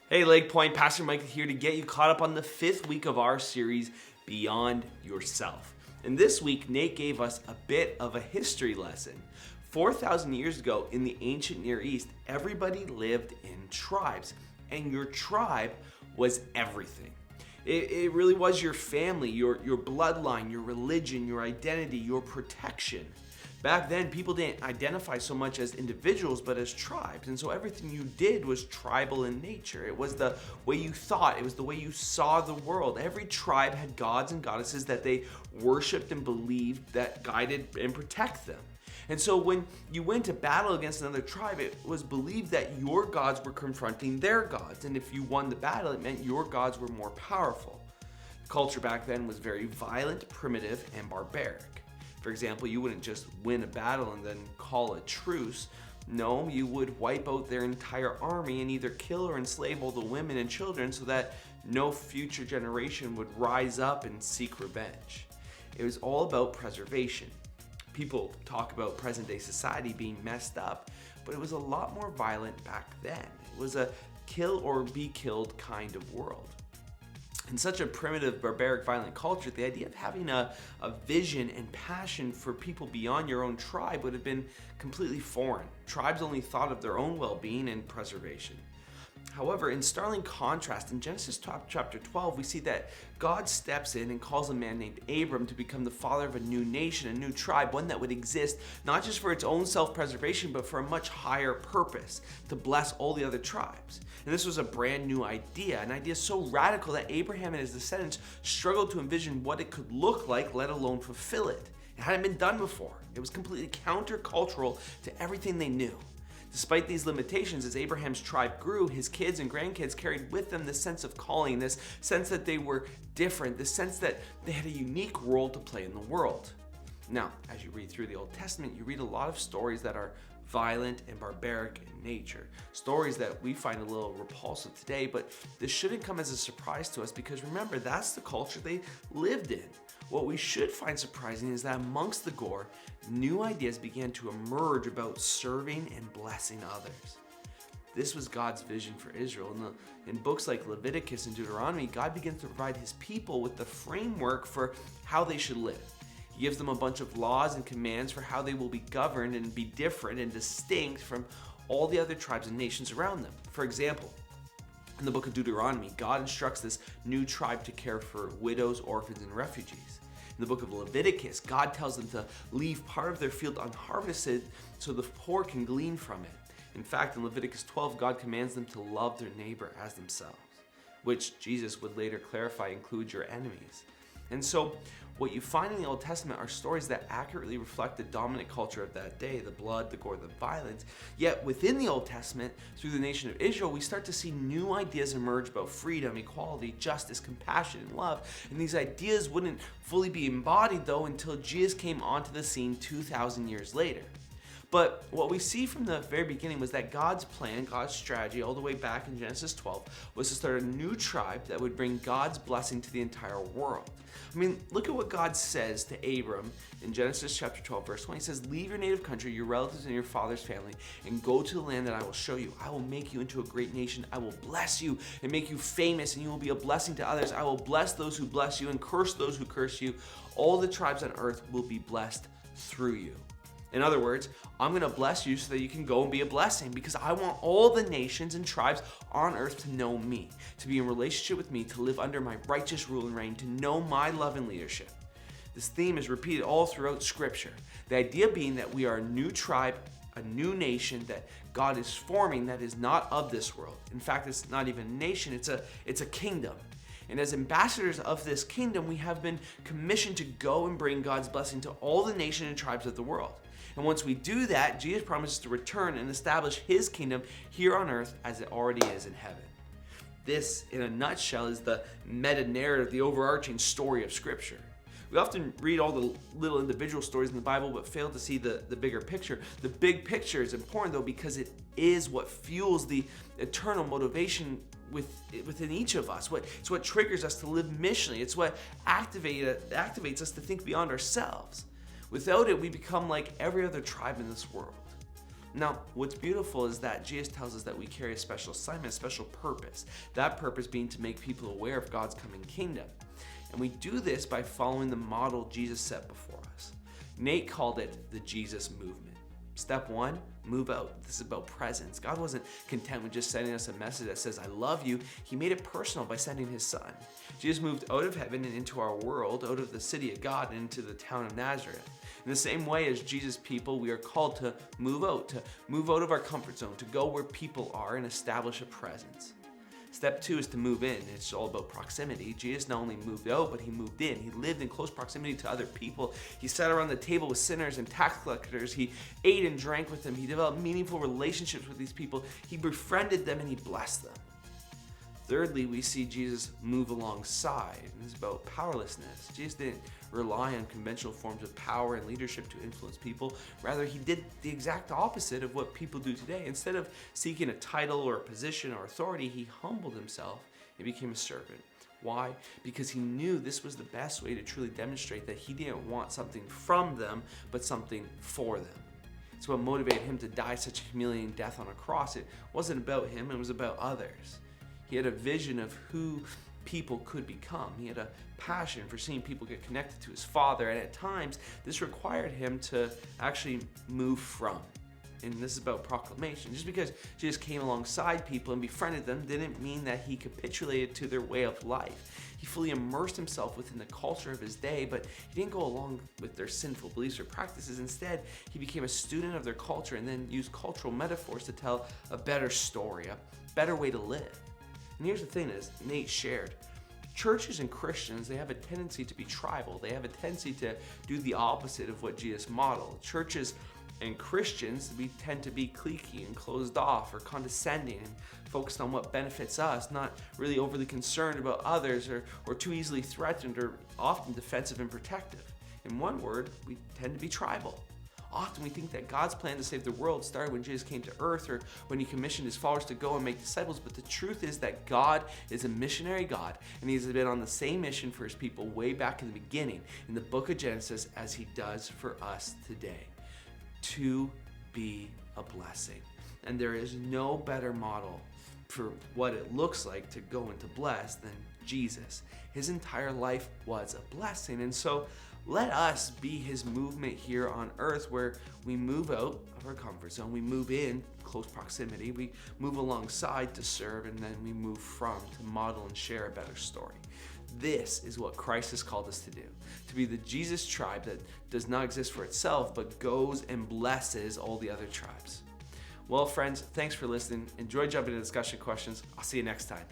Hey Lake Point, Pastor Mike here to get you caught up on the 5th week of our series, Beyond Yourself. And this week, Nate gave us a bit of a history lesson. 4,000 years ago in the ancient Near East, everybody lived in tribes, and your tribe was everything. It really was your family, your bloodline, your religion, your identity, your protection. Back then, people didn't identify so much as individuals, but as tribes. And so everything you did was tribal in nature. It was the way you thought. It was the way you saw the world. Every tribe had gods and goddesses that they worshiped and believed that guided and protect them. And so when you went to battle against another tribe, it was believed that your gods were confronting their gods. And if you won the battle, it meant your gods were more powerful. Culture back then was very violent, primitive, and barbaric. For example, you wouldn't just win a battle and then call a truce. No, you would wipe out their entire army and either kill or enslave all the women and children so that no future generation would rise up and seek revenge. It was all about preservation. People talk about present-day society being messed up, but it was a lot more violent back then. It was a kill or be killed kind of world. In such a primitive, barbaric, violent culture, the idea of having a vision and passion for people beyond your own tribe would have been completely foreign. Tribes only thought of their own well-being and preservation. However, in startling contrast, in Genesis chapter 12, we see that God steps in and calls a man named Abram to become the father of a new nation, a new tribe, one that would exist not just for its own self-preservation, but for a much higher purpose, to bless all the other tribes. And this was a brand new idea, an idea so radical that Abraham and his descendants struggled to envision what it could look like, let alone fulfill it. It hadn't been done before. It was completely countercultural to everything they knew. Despite these limitations, as Abraham's tribe grew, his kids and grandkids carried with them this sense of calling, this sense that they were different, this sense that they had a unique role to play in the world. Now, as you read through the Old Testament, you read a lot of stories that are violent and barbaric in nature. Stories that we find a little repulsive today, but this shouldn't come as a surprise to us because remember, that's the culture they lived in. What we should find surprising is that amongst the gore, new ideas began to emerge about serving and blessing others. This was God's vision for Israel. In books like Leviticus and Deuteronomy, God begins to provide his people with the framework for how they should live. He gives them a bunch of laws and commands for how they will be governed and be different and distinct from all the other tribes and nations around them. For example, in the book of Deuteronomy, God instructs this new tribe to care for widows, orphans, and refugees. In the book of Leviticus, God tells them to leave part of their field unharvested so the poor can glean from it. In fact, in Leviticus 12, God commands them to love their neighbor as themselves, which Jesus would later clarify includes your enemies. And so, what you find in the Old Testament are stories that accurately reflect the dominant culture of that day, the blood, the gore, the violence. Yet within the Old Testament, through the nation of Israel, we start to see new ideas emerge about freedom, equality, justice, compassion, and love. And these ideas wouldn't fully be embodied, though, until Jesus came onto the scene 2,000 years later. But what we see from the very beginning was that God's plan, God's strategy, all the way back in Genesis 12, was to start a new tribe that would bring God's blessing to the entire world. I mean, look at what God says to Abram in Genesis chapter 12, verse 20. He says, "Leave your native country, your relatives, and your father's family, and go to the land that I will show you. I will make you into a great nation. I will bless you and make you famous, and you will be a blessing to others. I will bless those who bless you and curse those who curse you. All the tribes on earth will be blessed through you." In other words, I'm going to bless you so that you can go and be a blessing because I want all the nations and tribes on earth to know me, to be in relationship with me, to live under my righteous rule and reign, to know my love and leadership. This theme is repeated all throughout Scripture. The idea being that we are a new tribe, a new nation that God is forming that is not of this world. In fact, it's not even a nation, it's a kingdom. And as ambassadors of this kingdom, we have been commissioned to go and bring God's blessing to all the nations and tribes of the world. And once we do that, Jesus promises to return and establish his kingdom here on earth as it already is in heaven. This, in a nutshell, is the meta-narrative, the overarching story of Scripture. We often read all the little individual stories in the Bible, but fail to see the bigger picture. The big picture is important, though, because it is what fuels the eternal motivation within each of us. It's what triggers us to live missionally. It's what activates us to think beyond ourselves. Without it, we become like every other tribe in this world. Now, what's beautiful is that Jesus tells us that we carry a special assignment, a special purpose. That purpose being to make people aware of God's coming kingdom. And we do this by following the model Jesus set before us. Nate called it the Jesus movement. Step one, move out. This is about presence. God wasn't content with just sending us a message that says, I love you. He made it personal by sending his son. Jesus moved out of heaven and into our world, out of the city of God and into the town of Nazareth. In the same way as Jesus people, we are called to move out of our comfort zone, to go where people are and establish a presence. Step two is to move in. It's all about proximity. Jesus not only moved out, but he moved in. He lived in close proximity to other people. He sat around the table with sinners and tax collectors. He ate and drank with them. He developed meaningful relationships with these people. He befriended them and he blessed them. Thirdly, we see Jesus move alongside. And it's about powerlessness. Jesus didn't rely on conventional forms of power and leadership to influence people. Rather, he did the exact opposite of what people do today. Instead of seeking a title or a position or authority, he humbled himself and became a servant. Why? Because he knew this was the best way to truly demonstrate that he didn't want something from them, but something for them. It's what motivated him to die such a humiliating death on a cross. It wasn't about him, it was about others. He had a vision of who people could become. He had a passion for seeing people get connected to his Father, and at times this required him to actually move from. And this is about proclamation. Just because Jesus came alongside people and befriended them didn't mean that he capitulated to their way of life. He fully immersed himself within the culture of his day, but he didn't go along with their sinful beliefs or practices. Instead, he became a student of their culture and then used cultural metaphors to tell a better story, a better way to live. And here's the thing, as Nate shared, churches and Christians, they have a tendency to be tribal. They have a tendency to do the opposite of what Jesus modeled. Churches and Christians, we tend to be cliquey and closed off or condescending and focused on what benefits us, not really overly concerned about others or too easily threatened or often defensive and protective. In one word, we tend to be tribal. Often we think that God's plan to save the world started when Jesus came to earth or when he commissioned his followers to go and make disciples, but the truth is that God is a missionary God, and he's been on the same mission for his people way back in the beginning in the book of Genesis as he does for us today, to be a blessing. And there is no better model for what it looks like to go and to bless than Jesus. His entire life was a blessing, and so let us be his movement here on earth, where we move out of our comfort zone, we move in close proximity, we move alongside to serve, and then we move from to model and share a better story. This is what Christ has called us to be the Jesus tribe that does not exist for itself, but goes and blesses all the other tribes. Well, friends, thanks for listening. Enjoy jumping into discussion questions. I'll see you next time.